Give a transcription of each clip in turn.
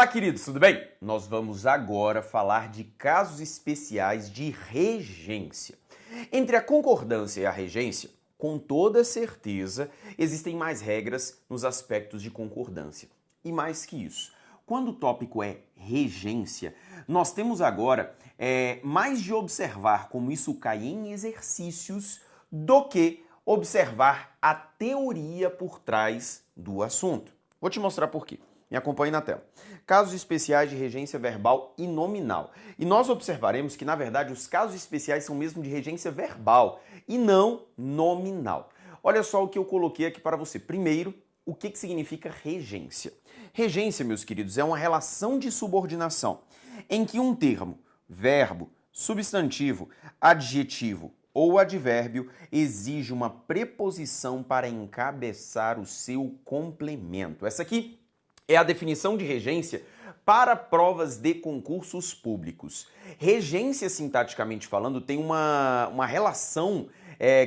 Olá, queridos, tudo bem? Nós vamos agora falar de casos especiais de regência. Entre a concordância e a regência, com toda certeza, existem mais regras nos aspectos de concordância. E mais que isso, quando o tópico é regência, nós temos agora mais de observar como isso cai em exercícios do que observar a teoria por trás do assunto. Vou te mostrar por quê. Me acompanhe na tela. Casos especiais de regência verbal e nominal. E nós observaremos que, na verdade, os casos especiais são mesmo de regência verbal e não nominal. Olha só o que eu coloquei aqui para você. Primeiro, o que significa regência? Regência, meus queridos, é uma relação de subordinação em que um termo, verbo, substantivo, adjetivo ou advérbio exige uma preposição para encabeçar o seu complemento. Essa aqui é a definição de regência para provas de concursos públicos. Regência, sintaticamente falando, tem uma relação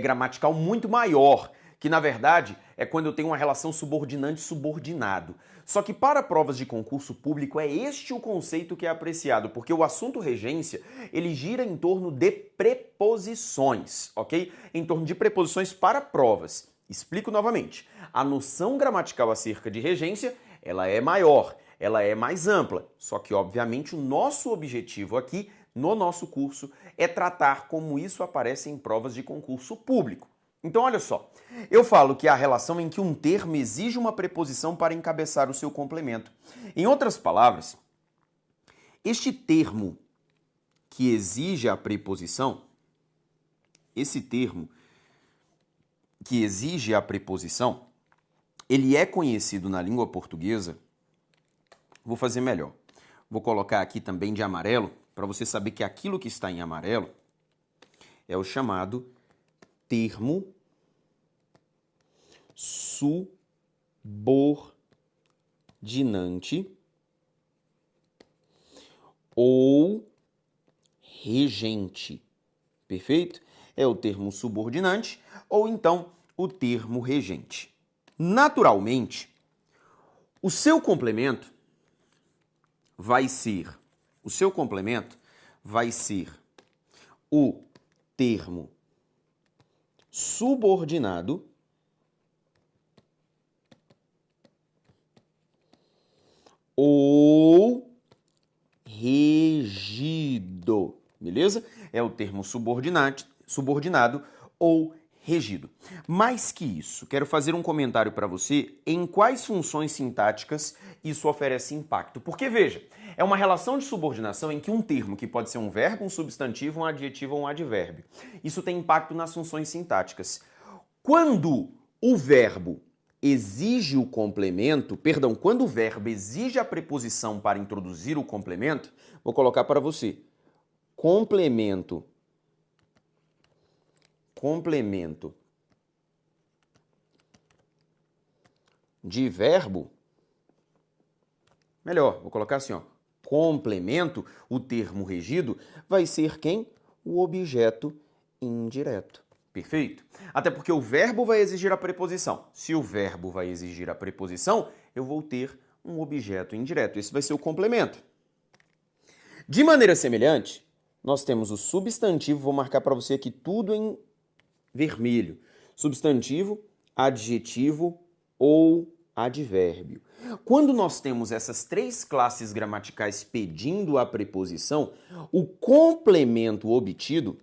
gramatical muito maior, que na verdade é quando eu tenho uma relação subordinante-subordinado. Só que para provas de concurso público é este o conceito que é apreciado, porque o assunto regência, ele gira em torno de preposições, ok? Em torno de preposições para provas. Explico novamente. A noção gramatical acerca de regência ela é maior, ela é mais ampla. Só que, obviamente, o nosso objetivo aqui, no nosso curso, é tratar como isso aparece em provas de concurso público. Então, olha só, eu falo que há a relação em que um termo exige uma preposição para encabeçar o seu complemento. Em outras palavras, este termo que exige a preposição, esse termo que exige a preposição, ele é conhecido na língua portuguesa, vou fazer melhor. Vou colocar aqui também de amarelo, para você saber que aquilo que está em amarelo é o chamado termo subordinante ou regente. Perfeito? É o termo subordinante ou então o termo regente. Naturalmente, o seu complemento vai ser o termo subordinado ou regido, beleza? É o termo subordinado ou regido. Mais que isso, quero fazer um comentário para você em quais funções sintáticas isso oferece impacto. Porque, veja, é uma relação de subordinação em que um termo, que pode ser um verbo, um substantivo, um adjetivo ou um advérbio, isso tem impacto nas funções sintáticas. Quando o verbo exige o complemento, quando o verbo exige a preposição para introduzir o complemento, vou colocar para você, complemento de verbo, melhor, vou colocar assim, ó, complemento, o termo regido, vai ser quem? O objeto indireto. Perfeito? Até porque o verbo vai exigir a preposição. Se o verbo vai exigir a preposição, eu vou ter um objeto indireto. Esse vai ser o complemento. De maneira semelhante, nós temos o substantivo, vou marcar para você aqui tudo em vermelho. Substantivo, adjetivo ou advérbio. Quando nós temos essas três classes gramaticais pedindo a preposição, o complemento obtido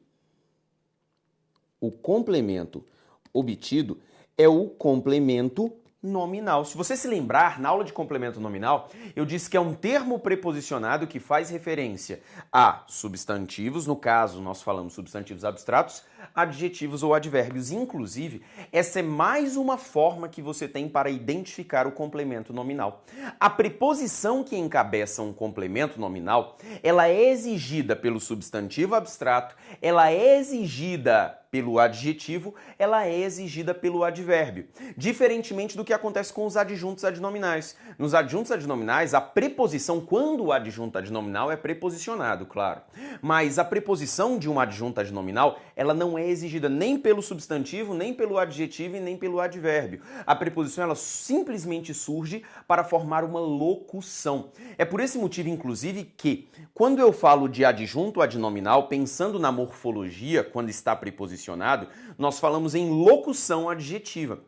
é o complemento nominal. Se você se lembrar, na aula de complemento nominal, eu disse que é um termo preposicionado que faz referência a substantivos, no caso nós falamos substantivos abstratos, adjetivos ou advérbios. Inclusive, essa é mais uma forma que você tem para identificar o complemento nominal. A preposição que encabeça um complemento nominal, ela é exigida pelo substantivo abstrato, ela é exigida pelo adjetivo, ela é exigida pelo advérbio. Diferentemente do que acontece com os adjuntos adnominais. Nos adjuntos adnominais, a preposição, quando o adjunto adnominal é preposicionado, claro. Mas a preposição de um adjunto adnominal, ela não é exigida nem pelo substantivo, nem pelo adjetivo e nem pelo advérbio. A preposição, ela simplesmente surge para formar uma locução. É por esse motivo, inclusive, que quando eu falo de adjunto adnominal, pensando na morfologia, quando está preposicionado, nós falamos em locução adjetiva.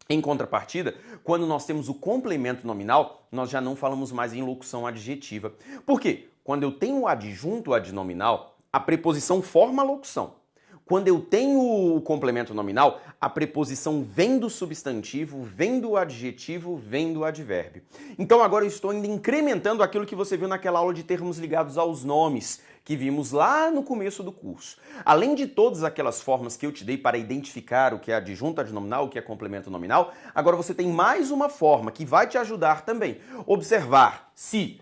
Em contrapartida, quando nós temos o complemento nominal, nós já não falamos mais em locução adjetiva. Por quê? Quando eu tenho o adjunto adnominal, a preposição forma a locução. Quando eu tenho o complemento nominal, a preposição vem do substantivo, vem do adjetivo, vem do advérbio. Então agora eu estou ainda incrementando aquilo que você viu naquela aula de termos ligados aos nomes, que vimos lá no começo do curso. Além de todas aquelas formas que eu te dei para identificar o que é adjunto adnominal, o que é complemento nominal, agora você tem mais uma forma que vai te ajudar também. Observar se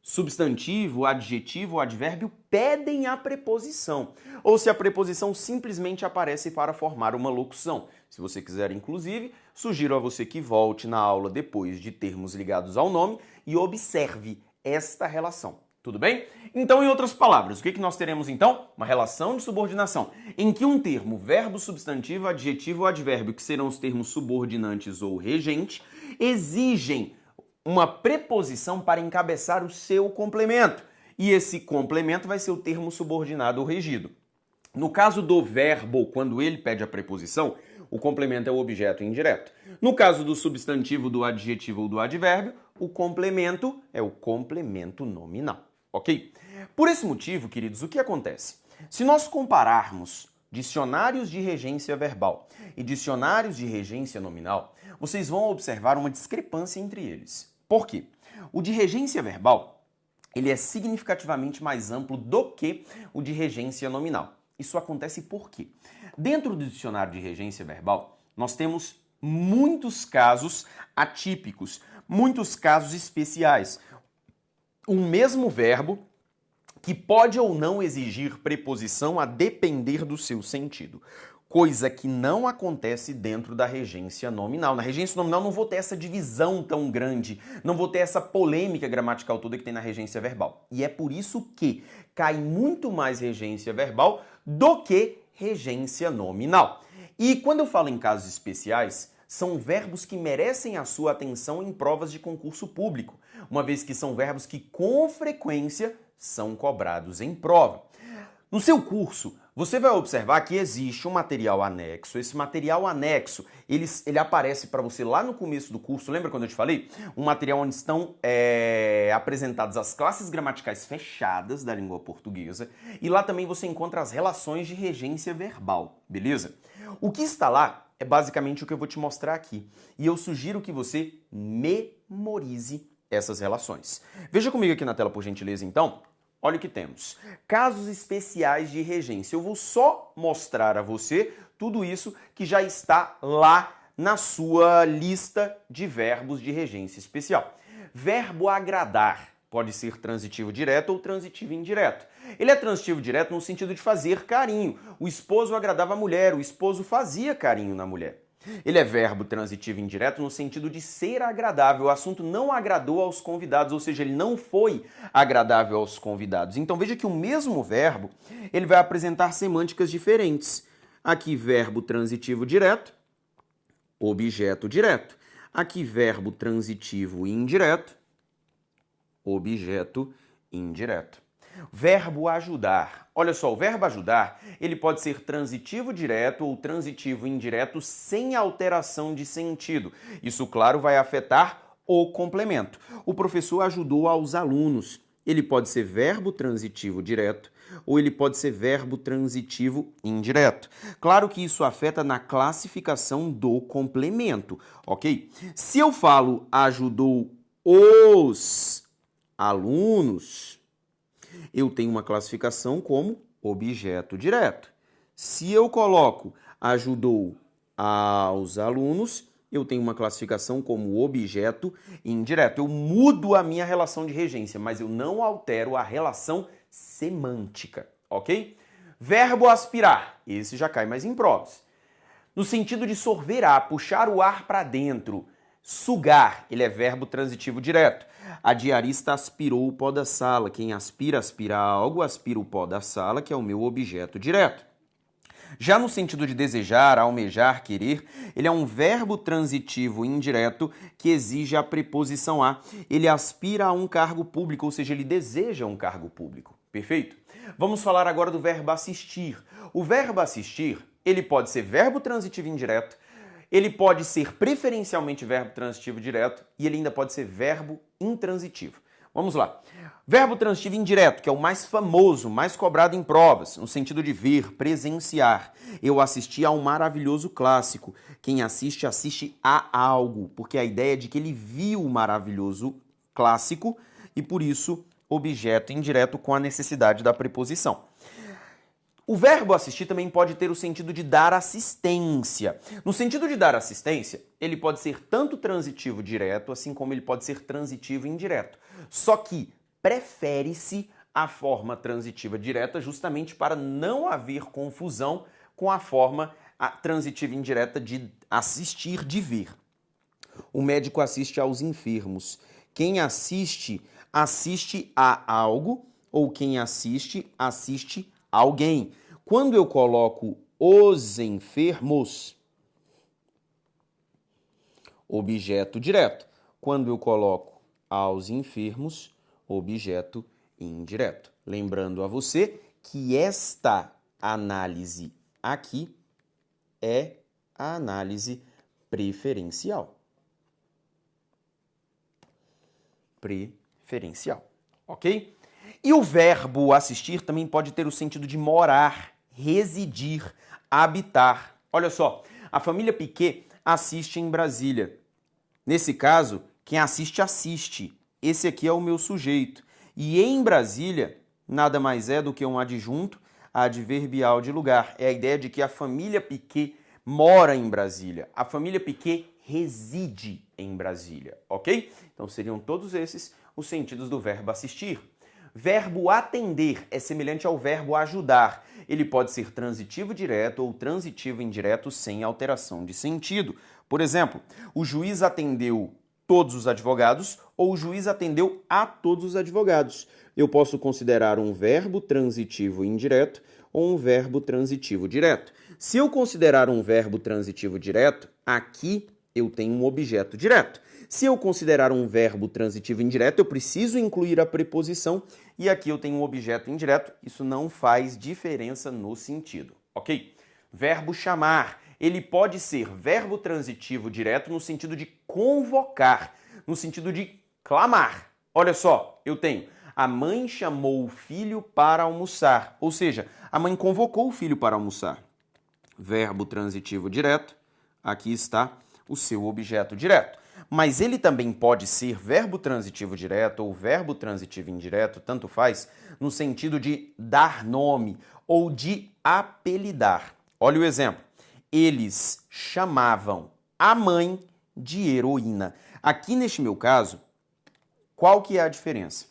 substantivo, adjetivo ou advérbio pedem a preposição, ou se a preposição simplesmente aparece para formar uma locução. Se você quiser, inclusive, sugiro a você que volte na aula depois de termos ligados ao nome e observe esta relação. Tudo bem? Então, em outras palavras, o que nós teremos então? Uma relação de subordinação, em que um termo, verbo, substantivo, adjetivo ou advérbio, que serão os termos subordinantes ou regente, exigem uma preposição para encabeçar o seu complemento. E esse complemento vai ser o termo subordinado ou regido. No caso do verbo, quando ele pede a preposição, o complemento é o objeto indireto. No caso do substantivo, do adjetivo ou do advérbio, o complemento é o complemento nominal. Ok? Por esse motivo, queridos, o que acontece? Se nós compararmos dicionários de regência verbal e dicionários de regência nominal, vocês vão observar uma discrepância entre eles. Por quê? O de regência verbal, ele é significativamente mais amplo do que o de regência nominal. Isso acontece por quê? Dentro do dicionário de regência verbal, nós temos muitos casos atípicos, muitos casos especiais. Um mesmo verbo que pode ou não exigir preposição a depender do seu sentido. Coisa que não acontece dentro da regência nominal. Na regência nominal não vou ter essa divisão tão grande, não vou ter essa polêmica gramatical toda que tem na regência verbal. E é por isso que cai muito mais regência verbal do que regência nominal. E quando eu falo em casos especiais, são verbos que merecem a sua atenção em provas de concurso público, uma vez que são verbos que com frequência são cobrados em prova. No seu curso, você vai observar que existe um material anexo. Esse material anexo, ele aparece para você lá no começo do curso. Lembra quando eu te falei? Um material onde estão apresentadas as classes gramaticais fechadas da língua portuguesa. E lá também você encontra as relações de regência verbal, beleza? O que está lá é basicamente o que eu vou te mostrar aqui. E eu sugiro que você memorize essas relações. Veja comigo aqui na tela, por gentileza, então. Olha o que temos. Casos especiais de regência. Eu vou só mostrar a você tudo isso que já está lá na sua lista de verbos de regência especial. Verbo agradar pode ser transitivo direto ou transitivo indireto. Ele é transitivo direto no sentido de fazer carinho. O esposo agradava a mulher, o esposo fazia carinho na mulher. Ele é verbo transitivo indireto no sentido de ser agradável. O assunto não agradou aos convidados, ou seja, ele não foi agradável aos convidados. Então veja que o mesmo verbo, ele vai apresentar semânticas diferentes. Aqui verbo transitivo direto, objeto direto. Aqui verbo transitivo indireto, objeto indireto. Verbo ajudar. Olha só, o verbo ajudar, ele pode ser transitivo direto ou transitivo indireto sem alteração de sentido. Isso, claro, vai afetar o complemento. O professor ajudou aos alunos. Ele pode ser verbo transitivo direto ou ele pode ser verbo transitivo indireto. Claro que isso afeta na classificação do complemento, ok? Se eu falo ajudou os alunos, eu tenho uma classificação como objeto direto. Se eu coloco ajudou aos alunos, eu tenho uma classificação como objeto indireto. Eu mudo a minha relação de regência, mas eu não altero a relação semântica, ok? Verbo aspirar, esse já cai mais em provas. No sentido de sorver ar, puxar o ar para dentro. Sugar, ele é verbo transitivo direto. A diarista aspirou o pó da sala. Quem aspira, aspira algo, aspira o pó da sala, que é o meu objeto direto. Já no sentido de desejar, almejar, querer, ele é um verbo transitivo indireto que exige a preposição a. Ele aspira a um cargo público, ou seja, ele deseja um cargo público. Perfeito? Vamos falar agora do verbo assistir. O verbo assistir, ele pode ser verbo transitivo indireto, ele pode ser preferencialmente verbo transitivo direto e ele ainda pode ser verbo intransitivo. Vamos lá. Verbo transitivo indireto, que é o mais famoso, mais cobrado em provas, no sentido de ver, presenciar. Eu assisti a um maravilhoso clássico. Quem assiste, assiste a algo, porque a ideia é de que ele viu o maravilhoso clássico e, por isso, objeto indireto com a necessidade da preposição. O verbo assistir também pode ter o sentido de dar assistência. No sentido de dar assistência, ele pode ser tanto transitivo direto, assim como ele pode ser transitivo indireto. Só que prefere-se a forma transitiva direta justamente para não haver confusão com a forma transitiva indireta de assistir, de ver. O médico assiste aos enfermos. Quem assiste, assiste a algo, ou quem assiste, assiste a alguém. Quando eu coloco os enfermos, objeto direto. Quando eu coloco aos enfermos, objeto indireto. Lembrando a você que esta análise aqui é a análise preferencial. Preferencial, ok? E o verbo assistir também pode ter o sentido de morar, residir, habitar. Olha só, a família Piquet assiste em Brasília. Nesse caso, quem assiste, assiste. Esse aqui é o meu sujeito. E em Brasília, nada mais é do que um adjunto adverbial de lugar. É a ideia de que a família Piquet mora em Brasília. A família Piquet reside em Brasília, ok? Então seriam todos esses os sentidos do verbo assistir. Verbo atender é semelhante ao verbo ajudar. Ele pode ser transitivo direto ou transitivo indireto sem alteração de sentido. Por exemplo, o juiz atendeu todos os advogados ou o juiz atendeu a todos os advogados. Eu posso considerar um verbo transitivo indireto ou um verbo transitivo direto. Se eu considerar um verbo transitivo direto, aqui eu tenho um objeto direto. Se eu considerar um verbo transitivo indireto, eu preciso incluir a preposição e aqui eu tenho um objeto indireto. Isso não faz diferença no sentido, ok? Verbo chamar. Ele pode ser verbo transitivo direto no sentido de convocar, no sentido de clamar. Olha só, eu tenho a mãe chamou o filho para almoçar, ou seja, a mãe convocou o filho para almoçar. Verbo transitivo direto, aqui está o seu objeto direto. Mas ele também pode ser verbo transitivo direto ou verbo transitivo indireto, tanto faz, no sentido de dar nome ou de apelidar. Olha o exemplo. Eles chamavam a mãe de heroína. Aqui neste meu caso, qual que é a diferença?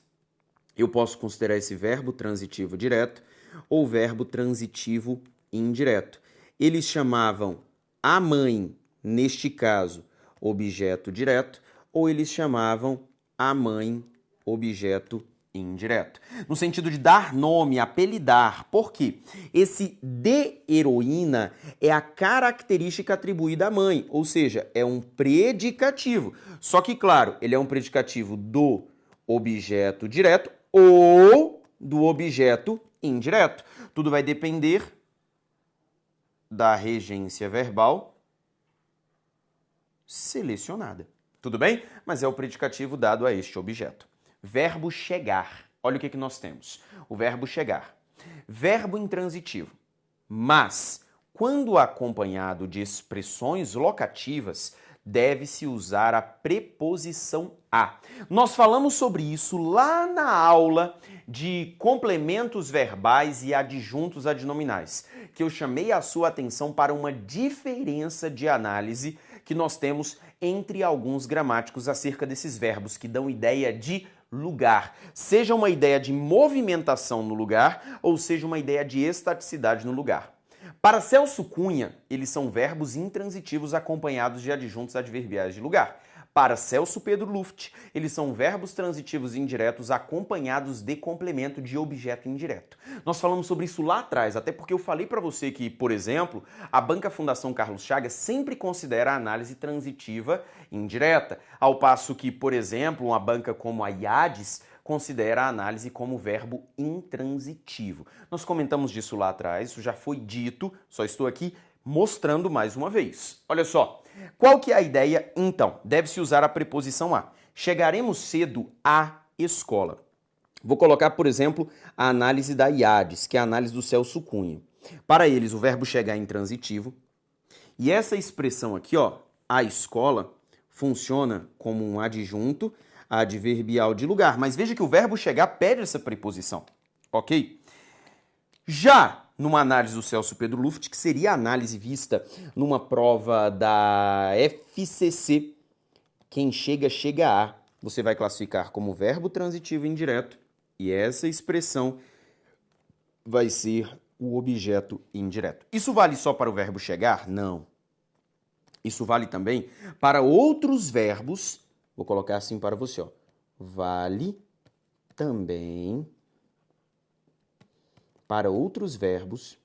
Eu posso considerar esse verbo transitivo direto ou verbo transitivo indireto. Eles chamavam a mãe, neste caso, objeto direto, ou eles chamavam a mãe objeto indireto. No sentido de dar nome, apelidar. Por quê? Esse de heroína é a característica atribuída à mãe, ou seja, é um predicativo. Só que, claro, ele é um predicativo do objeto direto ou do objeto indireto. Tudo vai depender da regência verbal selecionada. Tudo bem? Mas é o predicativo dado a este objeto. Verbo chegar. Olha o que nós temos. O verbo chegar. Verbo intransitivo. Mas, quando acompanhado de expressões locativas, deve-se usar a preposição a. Nós falamos sobre isso lá na aula de complementos verbais e adjuntos adnominais, que eu chamei a sua atenção para uma diferença de análise que nós temos entre alguns gramáticos acerca desses verbos que dão ideia de lugar. Seja uma ideia de movimentação no lugar ou seja uma ideia de estaticidade no lugar. Para Celso Cunha, eles são verbos intransitivos acompanhados de adjuntos adverbiais de lugar. Para Celso Pedro Luft, eles são verbos transitivos indiretos acompanhados de complemento de objeto indireto. Nós falamos sobre isso lá atrás, até porque eu falei para você que, por exemplo, a Banca Fundação Carlos Chagas sempre considera a análise transitiva indireta, ao passo que, por exemplo, uma banca como a IADES considera a análise como verbo intransitivo. Nós comentamos disso lá atrás, isso já foi dito, só estou aqui mostrando mais uma vez. Olha só, qual que é a ideia então? Deve-se usar a preposição a. Chegaremos cedo à escola. Vou colocar, por exemplo, a análise da IADES, que é a análise do Celso Cunha. Para eles, o verbo chegar é intransitivo. E essa expressão aqui, ó, a escola, funciona como um adjunto adverbial de lugar. Mas veja que o verbo chegar pede essa preposição, ok? Já numa análise do Celso Pedro Luft, que seria a análise vista numa prova da FCC, quem chega, chega a, você vai classificar como verbo transitivo indireto e essa expressão vai ser o objeto indireto. Isso vale só para o verbo chegar? Não. Isso vale também para outros verbos. Vou colocar assim para você, ó. Vale também para outros verbos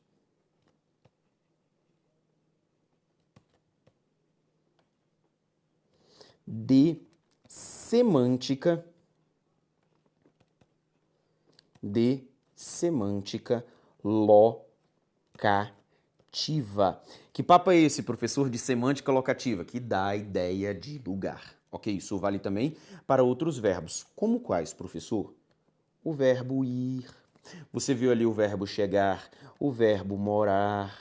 de semântica locativa. Que papo é esse, professor, de semântica locativa? Que dá a ideia de lugar. Ok, isso vale também para outros verbos. Como quais, professor? O verbo ir. Você viu ali o verbo chegar, o verbo morar.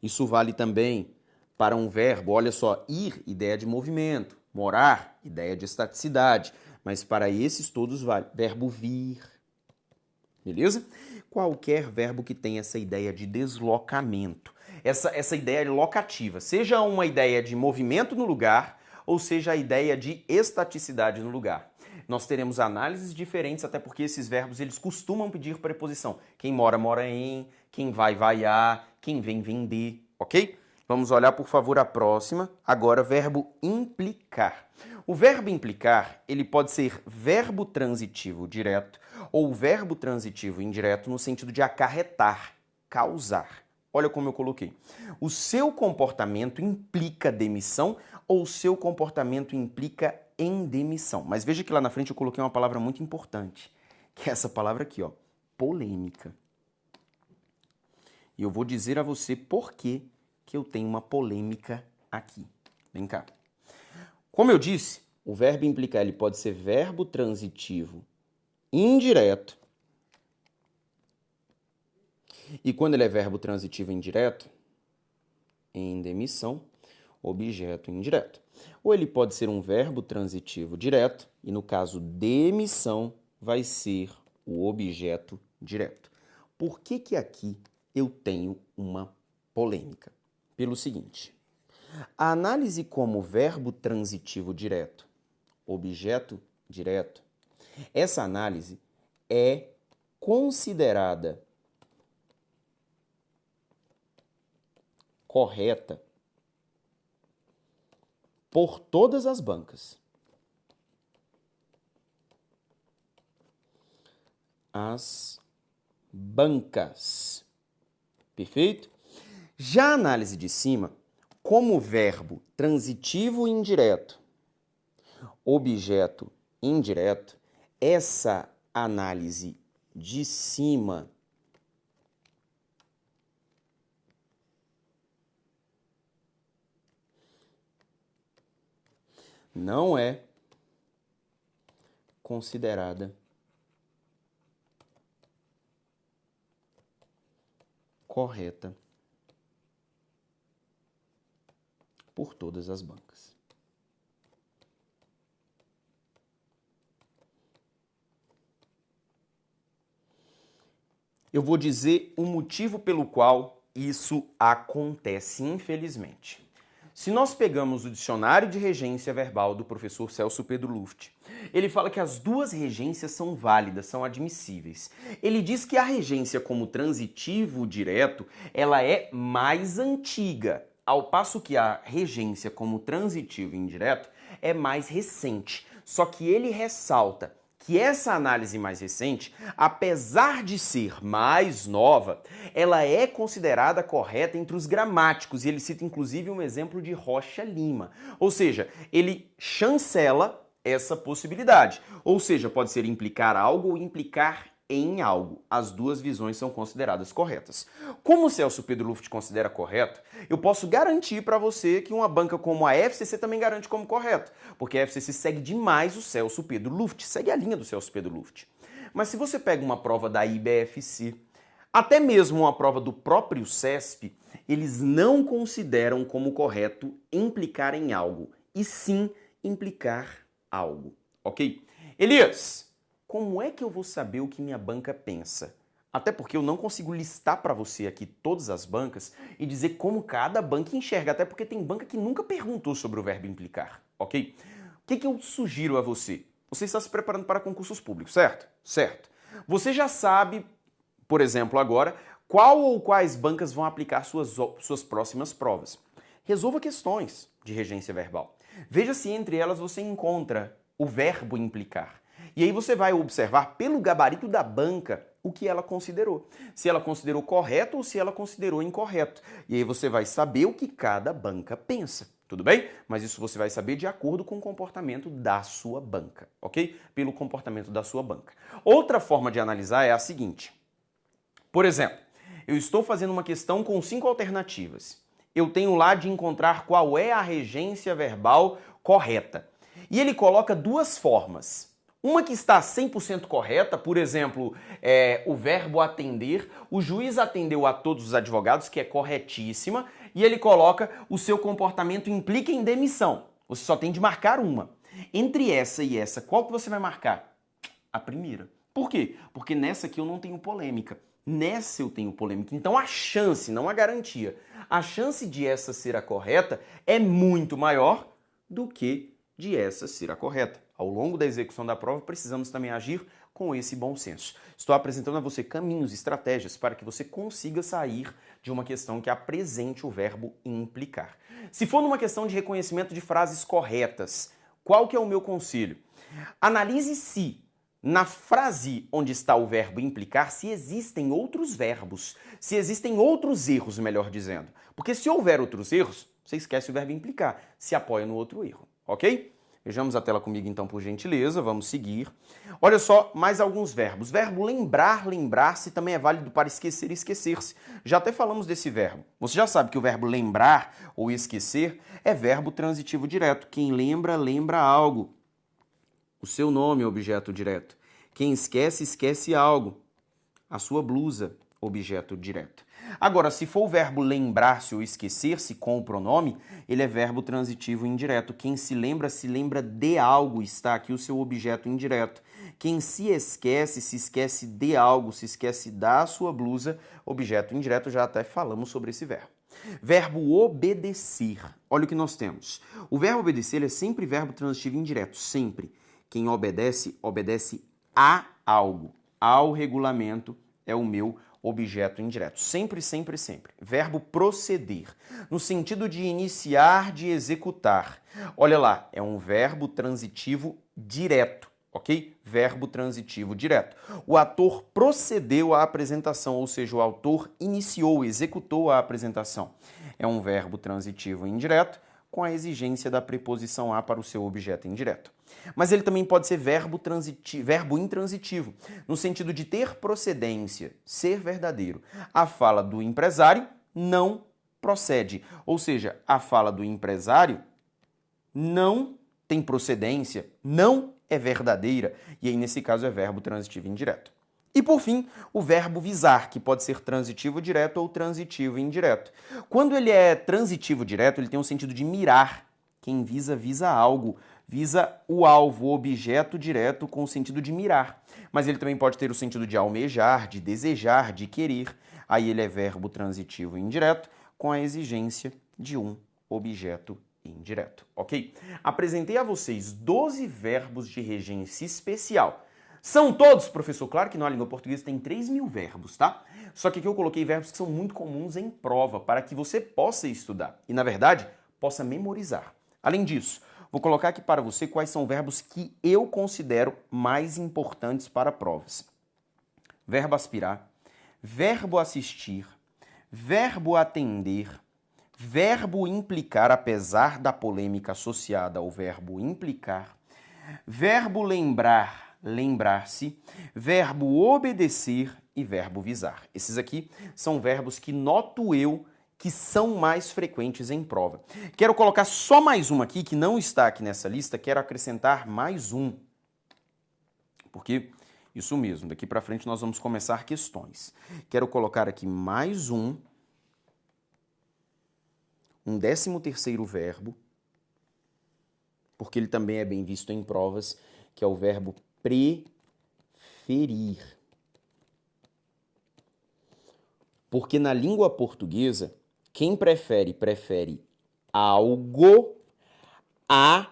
Isso vale também para um verbo, olha só, ir, ideia de movimento, morar, ideia de estaticidade. Mas para esses todos vale. Verbo vir. Beleza? Qualquer verbo que tenha essa ideia de deslocamento, essa ideia locativa, seja uma ideia de movimento no lugar ou seja a ideia de estaticidade no lugar. Nós teremos análises diferentes, até porque esses verbos eles costumam pedir preposição. Quem mora, mora em, quem vai, vai a, quem vem, vem de, ok? Vamos olhar, por favor, a próxima. Agora, verbo implicar. O verbo implicar, ele pode ser verbo transitivo direto ou verbo transitivo indireto no sentido de acarretar, causar. Olha como eu coloquei. O seu comportamento implica demissão ou o seu comportamento implica endemissão. Mas veja que lá na frente eu coloquei uma palavra muito importante, que é essa palavra aqui, ó, polêmica. E eu vou dizer a você por que eu tenho uma polêmica aqui. Vem cá. Como eu disse, o verbo implicar ele pode ser verbo transitivo indireto. E quando ele é verbo transitivo indireto, endemissão, objeto indireto. Ou ele pode ser um verbo transitivo direto, e no caso demissão, vai ser o objeto direto. Por que que aqui eu tenho uma polêmica? Pelo seguinte, a análise como verbo transitivo direto, objeto direto, essa análise é considerada correta por todas as bancas. As bancas. Perfeito? Já a análise de cima, como verbo transitivo indireto, objeto indireto, essa análise de cima não é considerada correta por todas as bancas. Eu vou dizer o motivo pelo qual isso acontece, infelizmente. se nós pegamos o dicionário de regência verbal do professor Celso Pedro Luft, ele fala que as duas regências são válidas, são admissíveis. Ele diz que a regência como transitivo direto, ela é mais antiga, ao passo que a regência como transitivo indireto é mais recente. Só que ele ressalta que essa análise mais recente, apesar de ser mais nova, ela é considerada correta entre os gramáticos, e ele cita inclusive um exemplo de Rocha Lima. Ou seja, ele chancela essa possibilidade. Ou seja, pode ser implicar algo ou implicar em algo. As duas visões são consideradas corretas. Como o Celso Pedro Luft considera correto, eu posso garantir para você que uma banca como a FCC também garante como correto, porque a FCC segue demais o Celso Pedro Luft, segue a linha do Celso Pedro Luft. Mas se você pega uma prova da IBFC, até mesmo uma prova do próprio CESP, eles não consideram como correto implicar em algo, e sim implicar algo, ok? Elias, como é que eu vou saber o que minha banca pensa? Até porque eu não consigo listar para você aqui todas as bancas e dizer como cada banca enxerga, até porque tem banca que nunca perguntou sobre o verbo implicar, ok? O que eu sugiro a você? Você está se preparando para concursos públicos, certo? Certo. Você já sabe, por exemplo, agora, qual ou quais bancas vão aplicar suas próximas provas. Resolva questões de regência verbal. Veja se entre elas você encontra o verbo implicar. E aí você vai observar pelo gabarito da banca o que ela considerou. Se ela considerou correto ou se ela considerou incorreto. E aí você vai saber o que cada banca pensa. Tudo bem? Mas isso você vai saber de acordo com o comportamento da sua banca, ok? Pelo comportamento da sua banca. Outra forma de analisar é a seguinte. Por exemplo, eu estou fazendo uma questão com 5 alternativas. Eu tenho lá de encontrar qual é a regência verbal correta. E ele coloca duas formas. Uma que está 100% correta, por exemplo, o verbo atender. O juiz atendeu a todos os advogados, que é corretíssima, e ele coloca o seu comportamento implica em demissão. Você só tem de marcar uma. Entre essa e essa, qual que você vai marcar? A primeira. Por quê? Porque nessa aqui eu não tenho polêmica. Nessa eu tenho polêmica. Então a chance, não a garantia, a chance de essa ser a correta é muito maior do que de essa ser a correta. Ao longo da execução da prova, precisamos também agir com esse bom senso. Estou apresentando a você caminhos, estratégias para que você consiga sair de uma questão que apresente o verbo implicar. Se for numa questão de reconhecimento de frases corretas, qual que é o meu conselho? Analise se na frase onde está o verbo implicar, se existem outros verbos, se existem outros erros, melhor dizendo. Porque se houver outros erros, você esquece o verbo implicar, se apoia no outro erro, ok? Vejamos a tela comigo então, por gentileza, vamos seguir. Olha só, mais alguns verbos. Verbo lembrar, lembrar-se também é válido para esquecer e esquecer-se. Já até falamos desse verbo. Você já sabe que o verbo lembrar ou esquecer é verbo transitivo direto. Quem lembra, lembra algo. O seu nome é objeto direto. Quem esquece, esquece algo. A sua blusa, objeto direto. Agora, se for o verbo lembrar-se ou esquecer-se com o pronome, ele é verbo transitivo indireto. Quem se lembra de algo, está aqui o seu objeto indireto. Quem se esquece de algo, se esquece da sua blusa, objeto indireto, já até falamos sobre esse verbo. Verbo obedecer. Olha o que nós temos. O verbo obedecer ele é sempre verbo transitivo indireto, sempre. Quem obedece, obedece a algo. Ao regulamento é o meu objeto indireto. Sempre, sempre, sempre. Verbo proceder, no sentido de iniciar, de executar. Olha lá, é um verbo transitivo direto, ok? Verbo transitivo direto. O ator procedeu à apresentação, ou seja, o autor iniciou, executou a apresentação. É um verbo transitivo indireto com a exigência da preposição a para o seu objeto indireto. Mas ele também pode ser verbo intransitivo, no sentido de ter procedência, ser verdadeiro. A fala do empresário não procede, ou seja, a fala do empresário não tem procedência, não é verdadeira, e aí nesse caso é verbo transitivo indireto. E por fim, o verbo visar, que pode ser transitivo direto ou transitivo indireto. Quando ele é transitivo direto, ele tem um sentido de mirar. Quem visa, visa algo. Visa o alvo, o objeto direto com o sentido de mirar. Mas ele também pode ter o sentido de almejar, de desejar, de querer. Aí ele é verbo transitivo indireto com a exigência de um objeto indireto, ok? Apresentei a vocês 12 verbos de regência especial. São todos, professor? Claro que não, a língua portuguesa tem 3.000 verbos, tá? Só que aqui eu coloquei verbos que são muito comuns em prova, para que você possa estudar e, na verdade, possa memorizar. Além disso, vou colocar aqui para você quais são verbos que eu considero mais importantes para provas. Verbo aspirar, verbo assistir, verbo atender, verbo implicar, apesar da polêmica associada ao verbo implicar, verbo lembrar, lembrar-se, verbo obedecer e verbo visar. Esses aqui são verbos que noto eu que são mais frequentes em prova. Quero colocar só mais um aqui, que não está aqui nessa lista, quero acrescentar mais um. Porque, isso mesmo, daqui para frente nós vamos começar questões. Quero colocar aqui mais um 13º verbo, porque ele também é bem visto em provas, que é o verbo preferir. Porque na língua portuguesa, quem prefere, prefere algo a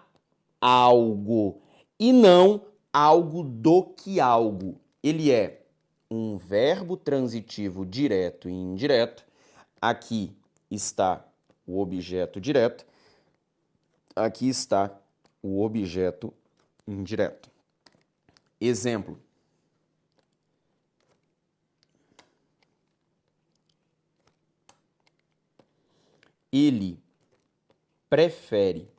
algo e não algo do que algo. Ele é um verbo transitivo direto e indireto. Aqui está o objeto direto. Aqui está o objeto indireto. Exemplo. Ele prefere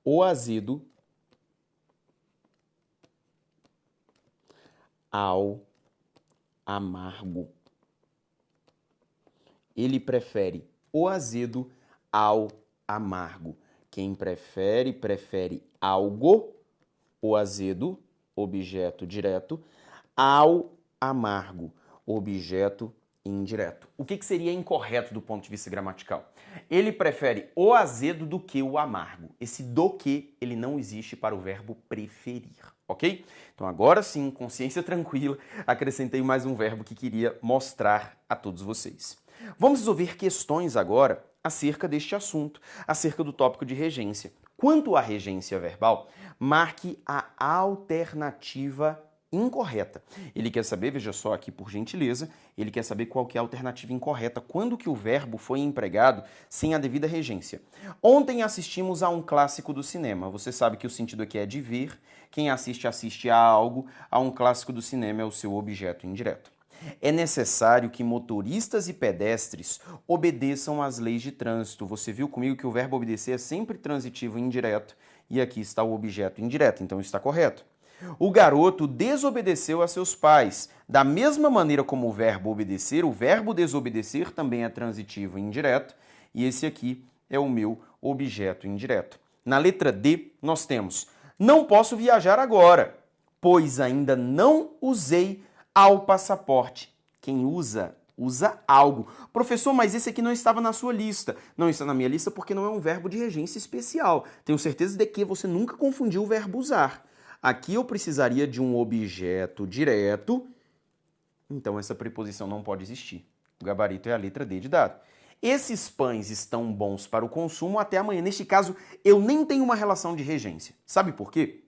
o azedo ao amargo. Ele prefere o azedo ao amargo. Quem prefere, prefere algo, o azedo, objeto direto, ao amargo, objeto indireto. O que seria incorreto do ponto de vista gramatical? Ele prefere o azedo do que o amargo. Esse do que, ele não existe para o verbo preferir, ok? Então agora sim, consciência tranquila, acrescentei mais um verbo que queria mostrar a todos vocês. Vamos resolver questões agora acerca deste assunto, acerca do tópico de regência. Quanto à regência verbal, marque a alternativa incorreta. Ele quer saber, veja só aqui por gentileza, ele quer saber qual que é a alternativa incorreta, quando que o verbo foi empregado sem a devida regência. Ontem assistimos a um clássico do cinema. Você sabe que o sentido aqui é de ver. Quem assiste, assiste a algo. A um clássico do cinema é o seu objeto indireto. É necessário que motoristas e pedestres obedeçam às leis de trânsito. Você viu comigo que o verbo obedecer é sempre transitivo e indireto, e aqui está o objeto indireto, então está correto. O garoto desobedeceu a seus pais. Da mesma maneira como o verbo desobedecer também é transitivo e indireto, e esse aqui é o meu objeto indireto. Na letra D, nós temos: não posso viajar agora, pois ainda não usei ao passaporte. Quem usa, usa algo. Professor, mas esse aqui não estava na sua lista. Não está na minha lista porque não é um verbo de regência especial. Tenho certeza de que você nunca confundiu o verbo usar. Aqui eu precisaria de um objeto direto, então essa preposição não pode existir. O gabarito é a letra D de dado. Esses pães estão bons para o consumo até amanhã. Neste caso, eu nem tenho uma relação de regência. Sabe por quê?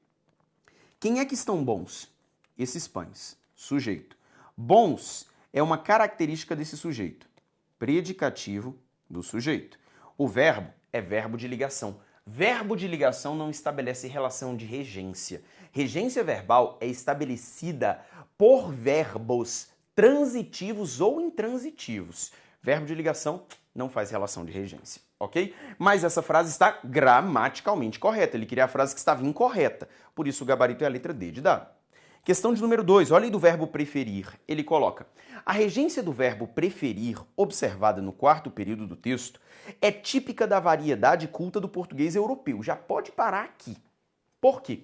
Quem é que estão bons? Esses pães. Sujeito. Bons é uma característica desse sujeito. Predicativo do sujeito. O verbo é verbo de ligação. Verbo de ligação não estabelece relação de regência. Regência verbal é estabelecida por verbos transitivos ou intransitivos. Verbo de ligação não faz relação de regência, ok? Mas essa frase está gramaticalmente correta. Ele queria a frase que estava incorreta. Por isso o gabarito é a letra D de dado. Questão de número 2, olha aí do verbo preferir. Ele coloca: a regência do verbo preferir, observada no quarto período do texto, é típica da variedade culta do português europeu. Já pode parar aqui. Por quê?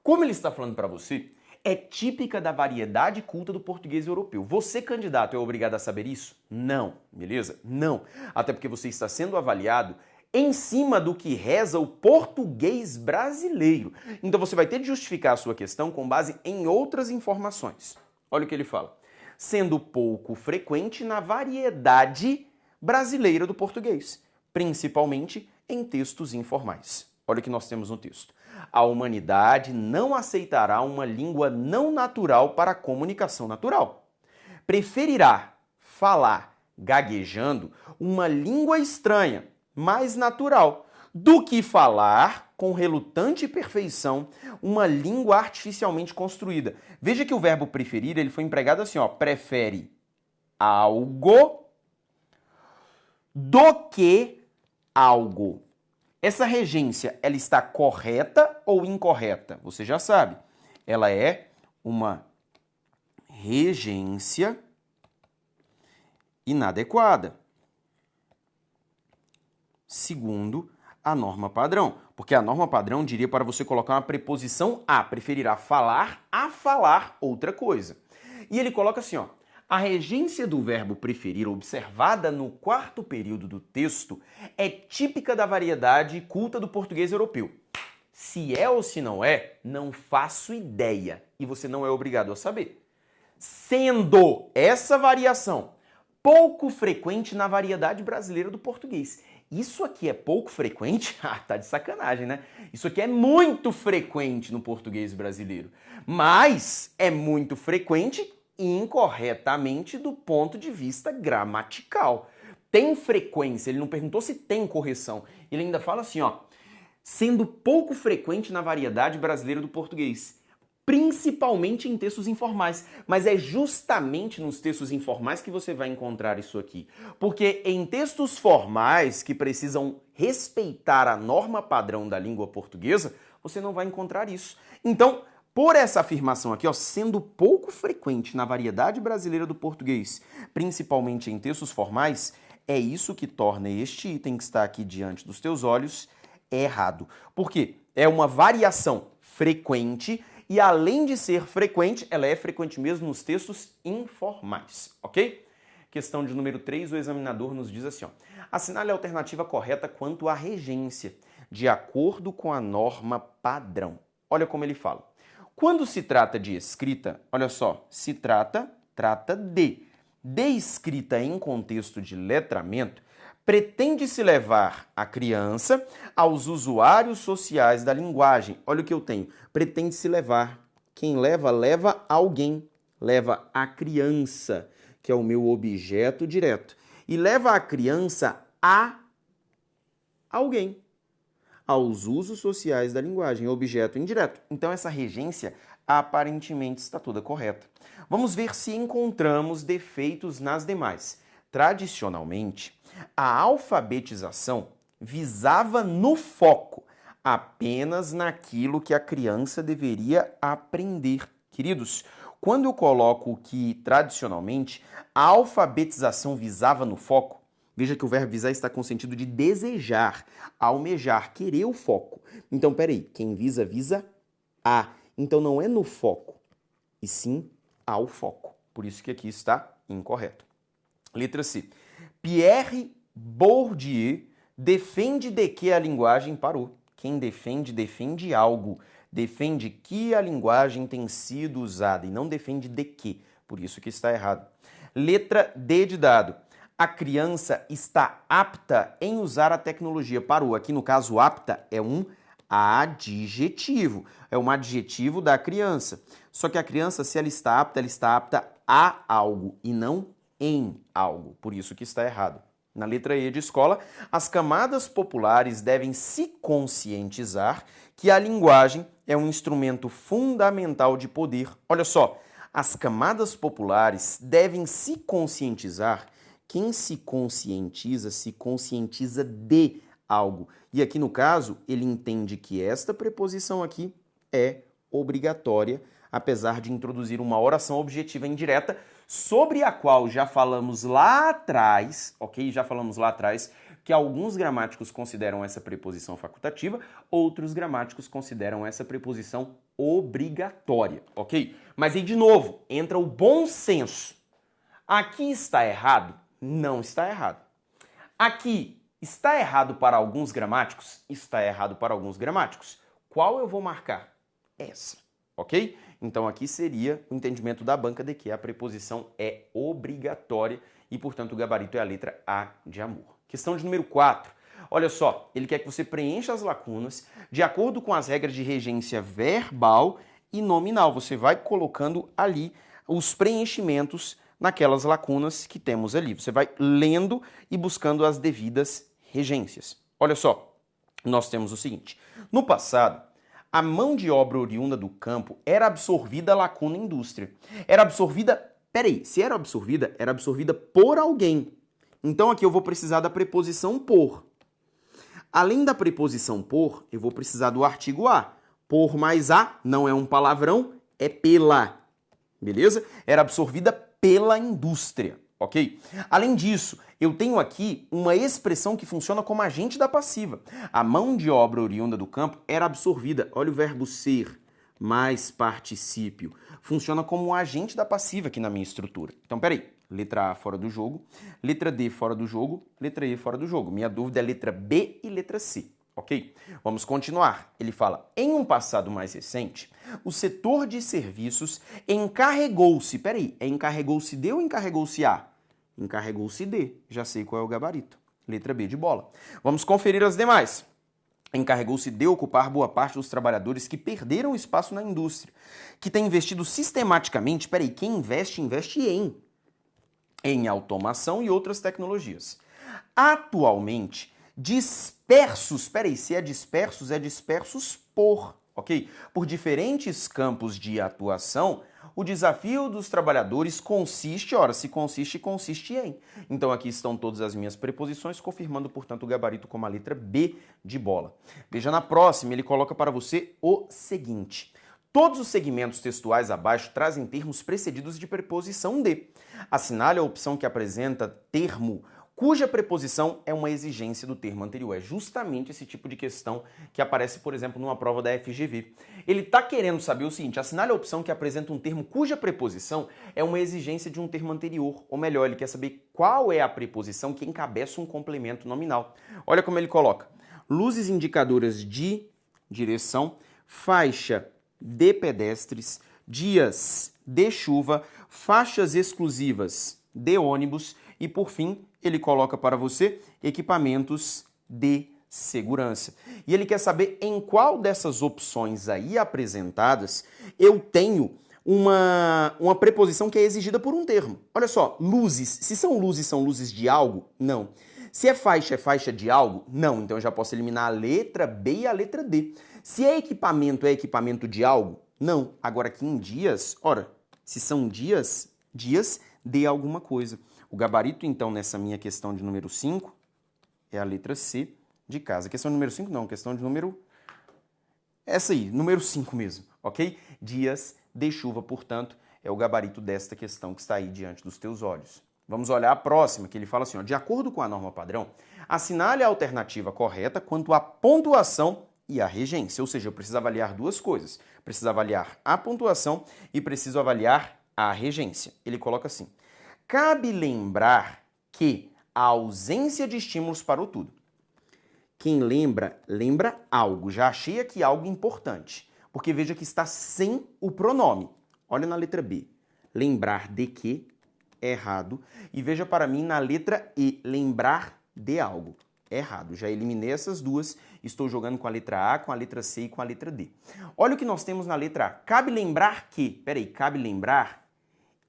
Como ele está falando para você, é típica da variedade culta do português europeu. Você, candidato, é obrigado a saber isso? Não, beleza? Não. Até porque você está sendo avaliado em cima do que reza o português brasileiro. Então você vai ter de justificar a sua questão com base em outras informações. Olha o que ele fala. sendo pouco frequente na variedade brasileira do português, principalmente em textos informais. Olha o que nós temos no texto. A humanidade não aceitará uma língua não natural para a comunicação natural. Preferirá falar gaguejando uma língua estranha, mais natural, do que falar com relutante perfeição uma língua artificialmente construída. Veja que o verbo preferir ele foi empregado assim, ó, prefere algo do que algo. Essa regência, ela está correta ou incorreta? Você já sabe. Ela é uma regência inadequada, segundo a norma padrão. Porque a norma padrão diria para você colocar uma preposição a, preferirá falar a falar outra coisa. E ele coloca assim, ó, a regência do verbo preferir, observada no quarto período do texto, é típica da variedade culta do português europeu. Se é ou se não é, não faço ideia. E você não é obrigado a saber. Sendo essa variação pouco frequente na variedade brasileira do português. Isso aqui é pouco frequente? Ah, tá de sacanagem, né? Isso aqui é muito frequente no português brasileiro. Mas é muito frequente incorretamente do ponto de vista gramatical. Tem frequência, ele não perguntou se tem correção. Ele ainda fala assim, ó, sendo pouco frequente na variedade brasileira do português, principalmente em textos informais. Mas é justamente nos textos informais que você vai encontrar isso aqui. Porque em textos formais que precisam respeitar a norma padrão da língua portuguesa, você não vai encontrar isso. Então, por essa afirmação aqui, ó, sendo pouco frequente na variedade brasileira do português, principalmente em textos formais, é isso que torna este item que está aqui diante dos teus olhos errado. Por quê? É uma variação frequente e, além de ser frequente, ela é frequente mesmo nos textos informais, ok? Questão de número 3, o examinador nos diz assim, ó, assinale a alternativa correta quanto à regência, de acordo com a norma padrão. Olha como ele fala. Quando se trata de escrita, olha só, se trata de escrita em contexto de letramento, pretende-se levar a criança aos usuários sociais da linguagem. Olha o que eu tenho. Pretende-se levar. Quem leva, leva alguém. Leva a criança, que é o meu objeto direto. E leva a criança a alguém. Aos usos sociais da linguagem, objeto indireto. Então, essa regência aparentemente está toda correta. Vamos ver se encontramos defeitos nas demais. Tradicionalmente, a alfabetização visava no foco, apenas naquilo que a criança deveria aprender. Queridos, quando eu coloco que tradicionalmente a alfabetização visava no foco, veja que o verbo visar está com o sentido de desejar, almejar, querer o foco. Então, peraí, quem visa, visa a. Então, não é no foco, e sim ao foco. Por isso que aqui está incorreto. Letra C. Pierre Bourdieu defende de que a linguagem parou. Quem defende, defende algo. Defende que a linguagem tem sido usada e não defende de que. Por isso que está errado. Letra D de dado. A criança está apta em usar a tecnologia. Parou. Aqui, no caso, apta é um adjetivo. É um adjetivo da criança. Só que a criança, se ela está apta a algo e não em algo. Por isso que está errado. Na letra E de escola, as camadas populares devem se conscientizar que a linguagem é um instrumento fundamental de poder. Olha só, as camadas populares devem se conscientizar. Quem se conscientiza de algo. E aqui no caso, ele entende que esta preposição aqui é obrigatória, apesar de introduzir uma oração objetiva indireta, sobre a qual já falamos lá atrás, ok? Já falamos lá atrás que alguns gramáticos consideram essa preposição facultativa, outros gramáticos consideram essa preposição obrigatória, ok? Mas aí, de novo, entra o bom senso. Aqui está errado? Não está errado. Aqui está errado para alguns gramáticos? Está errado para alguns gramáticos. Qual eu vou marcar? Essa, ok? Então aqui seria o entendimento da banca de que a preposição é obrigatória e, portanto, o gabarito é a letra A de amor. Questão de número 4. Olha só, ele quer que você preencha as lacunas de acordo com as regras de regência verbal e nominal. Você vai colocando ali os preenchimentos naquelas lacunas que temos ali. Você vai lendo e buscando as devidas regências. Olha só, nós temos o seguinte. No passado, a mão de obra oriunda do campo era absorvida à lacuna indústria. Era absorvida, se era absorvida por alguém. Então aqui eu vou precisar da preposição por. Além da preposição por, eu vou precisar do artigo a. Por mais a não é um palavrão, é pela. Beleza? Era absorvida pela indústria, ok? Além disso, eu tenho aqui uma expressão que funciona como agente da passiva. A mão de obra oriunda do campo era absorvida. Olha o verbo ser mais particípio. Funciona como um agente da passiva aqui na minha estrutura. Então, peraí. Letra A fora do jogo, letra D fora do jogo, letra E fora do jogo. Minha dúvida é letra B e letra C, ok? Vamos continuar. Ele fala, em um passado mais recente, o setor de serviços encarregou-se, encarregou-se D ou encarregou-se A? Encarregou-se D, já sei qual é o gabarito. Letra B de bola. Vamos conferir as demais. Encarregou-se de ocupar boa parte dos trabalhadores que perderam espaço na indústria, que tem investido sistematicamente, quem investe, investe em automação e outras tecnologias. Atualmente, dispersos, se é dispersos por, ok? Por diferentes campos de atuação, o desafio dos trabalhadores consiste em. Então aqui estão todas as minhas preposições, confirmando, portanto, o gabarito como a letra B de bola. Veja na próxima, ele coloca para você o seguinte. Todos os segmentos textuais abaixo trazem termos precedidos de preposição de. Assinale a opção que apresenta termo cuja preposição é uma exigência do termo anterior. É justamente esse tipo de questão que aparece, por exemplo, numa prova da FGV. Ele está querendo saber o seguinte, assinale a opção que apresenta um termo cuja preposição é uma exigência de um termo anterior. Ou melhor, ele quer saber qual é a preposição que encabeça um complemento nominal. Olha como ele coloca. Luzes indicadoras de direção, faixa de pedestres, dias de chuva, faixas exclusivas de ônibus e, por fim, ele coloca para você equipamentos de segurança. E ele quer saber em qual dessas opções aí apresentadas eu tenho uma preposição que é exigida por um termo. Olha só, luzes. Se são luzes de algo? Não. Se é faixa de algo? Não. Então eu já posso eliminar a letra B e a letra D. Se é equipamento de algo? Não. Agora aqui em dias, se são dias de alguma coisa. O gabarito, então, nessa minha questão de número 5 é a letra C de casa. Questão de número 5 não, questão de número... Essa aí, número 5 mesmo, ok? Dias de chuva, portanto, é o gabarito desta questão que está aí diante dos teus olhos. Vamos olhar a próxima, que ele fala assim, de acordo com a norma padrão, assinale a alternativa correta quanto à pontuação e a regência, ou seja, eu preciso avaliar duas coisas. Preciso avaliar a pontuação e preciso avaliar a regência. Ele coloca assim, cabe lembrar que a ausência de estímulos parou tudo. Quem lembra algo. Já achei aqui algo importante, porque veja que está sem o pronome. Olha na letra B, lembrar de que, errado. E veja para mim na letra E, lembrar de algo. Errado. Já eliminei essas duas, estou jogando com a letra A, com a letra C e com a letra D. Olha o que nós temos na letra A. Cabe lembrar que, cabe lembrar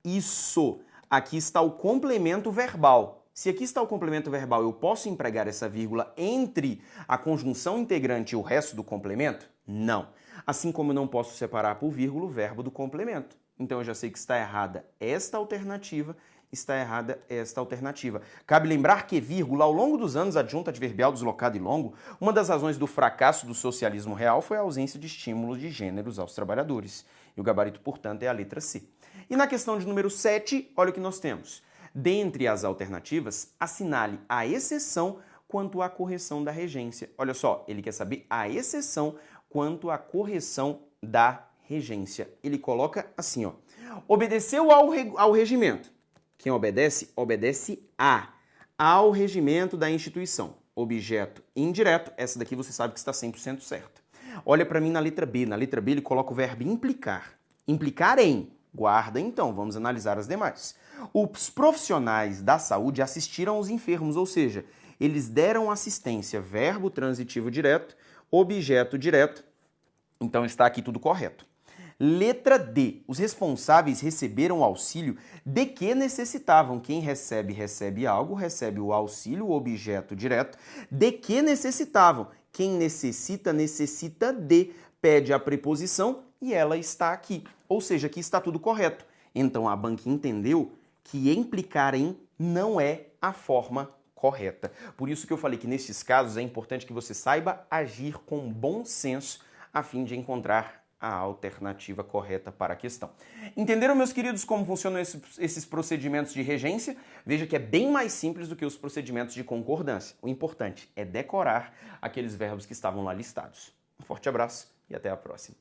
isso. Aqui está o complemento verbal. Se aqui está o complemento verbal, eu posso empregar essa vírgula entre a conjunção integrante e o resto do complemento? Não. Assim como eu não posso separar por vírgula o verbo do complemento. Então eu já sei que está errada esta alternativa, está errada esta alternativa. Cabe lembrar que, vírgula, ao longo dos anos, adjunto adverbial deslocado e longo, uma das razões do fracasso do socialismo real foi a ausência de estímulos de gêneros aos trabalhadores. E o gabarito, portanto, é a letra C. E na questão de número 7, olha o que nós temos. Dentre as alternativas, assinale a exceção quanto à correção da regência. Olha só, ele quer saber a exceção quanto à correção da regência. Ele coloca assim, obedeceu ao regimento. Quem obedece? Obedece ao regimento da instituição. Objeto indireto, essa daqui você sabe que está 100% certa. Olha para mim na letra B. Na letra B ele coloca o verbo implicar. Implicar em. Guarda então, vamos analisar as demais. Os profissionais da saúde assistiram aos enfermos, ou seja, eles deram assistência, verbo transitivo direto, objeto direto. Então está aqui tudo correto. Letra D. Os responsáveis receberam auxílio de que necessitavam. Quem recebe, recebe algo, recebe o auxílio, o objeto direto. De que necessitavam. Quem necessita, necessita de. Pede a preposição e ela está aqui. Ou seja, aqui está tudo correto. Então a banca entendeu que implicar em não é a forma correta. Por isso que eu falei que nesses casos é importante que você saiba agir com bom senso a fim de encontrar a alternativa correta para a questão. Entenderam, meus queridos, como funcionam esses procedimentos de regência? Veja que é bem mais simples do que os procedimentos de concordância. O importante é decorar aqueles verbos que estavam lá listados. Um forte abraço e até a próxima.